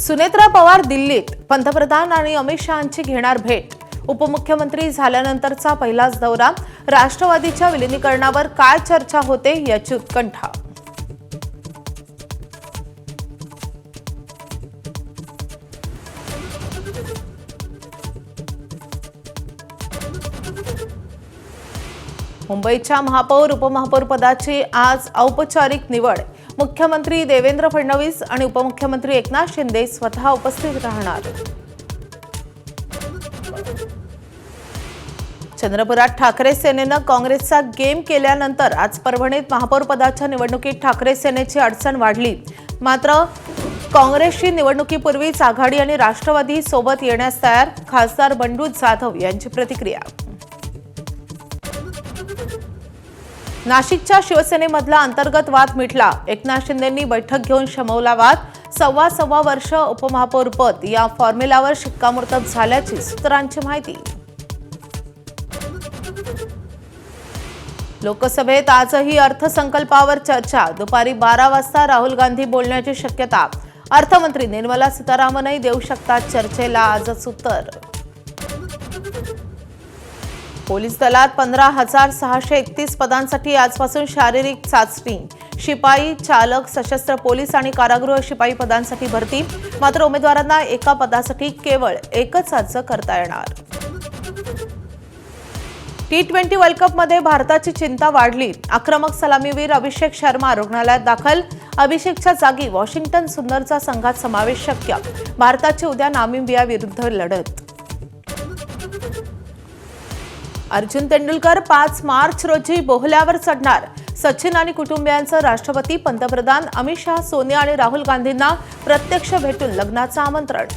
सुनेत्रा पवार दिल्लीत पंतप्रधान आणि अमित शहांची घेणार भेट। उपमुख्यमंत्री झाल्यानंतरचा पहिलाच दौरा। राष्ट्रवादीच्या विलीनीकरणावर काय चर्चा होते याची उत्कंठा। मुंबईच्या महापौर उपमहापौर पदाची आज औपचारिक निवड। मुख्यमंत्री देवेंद्र फडणवीस आणि उपमुख्यमंत्री एकनाथ शिंदे स्वतः उपस्थित राहणार। चंद्रपुरात ठाकरे सेनेनं काँग्रेसचा गेम केल्यानंतर आज परभणीत महापौर पदाच्या निवडणुकीत ठाकरे सेनेची अडचण वाढली। मात्र काँग्रेसची निवडणुकीपूर्वीच आघाडी आणि राष्ट्रवादी सोबत येण्यास तयार। खासदार बंडू जाधव यांची प्रतिक्रिया। नाशिकच्या शिवसेनेमधला अंतर्गत वाद मिटला। एकनाथ शिंदेंनी बैठक घेऊन शमवला वाद। सव्वा वर्ष उपमहापौर पद या फॉर्म्युलावर शिक्कामोर्तब झाल्याची सूत्रांची माहिती। लोकसभेत आजही अर्थसंकल्पावर चर्चा। दुपारी 12 वाजता राहुल गांधी बोलण्याची शक्यता। अर्थमंत्री निर्मला सीतारामनही देऊ शकतात चर्चेला आजच उत्तर। पोलीस दलात 15,631 पदांसाठी आजपासून शारीरिक चाचणी। शिपाई, चालक, सशस्त्र पोलीस आणि कारागृह शिपाई पदांसाठी भरती। मात्र उमेदवारांना एका पदासाठी केवळ एकच अर्ज करता येणार। T20 वर्ल्ड कपमध्ये भारताची चिंता वाढली। आक्रमक सलामीवीर अभिषेक शर्मा रुग्णालयात दाखल। अभिषेकच्या जागी वॉशिंग्टन सुंदरचा संघात समावेश शक्य। भारताची उद्या नामिबिया विरुद्ध लढत। अर्जुन तेंडुलकर 5 मार्च रोजी बोहल्यावर चढणार। सचिन आणि कुटुंबियांचं राष्ट्रपती, पंतप्रधान अमित शहा, सोनिया आणि राहुल गांधींना प्रत्यक्ष भेटून लग्नाचं आमंत्रण।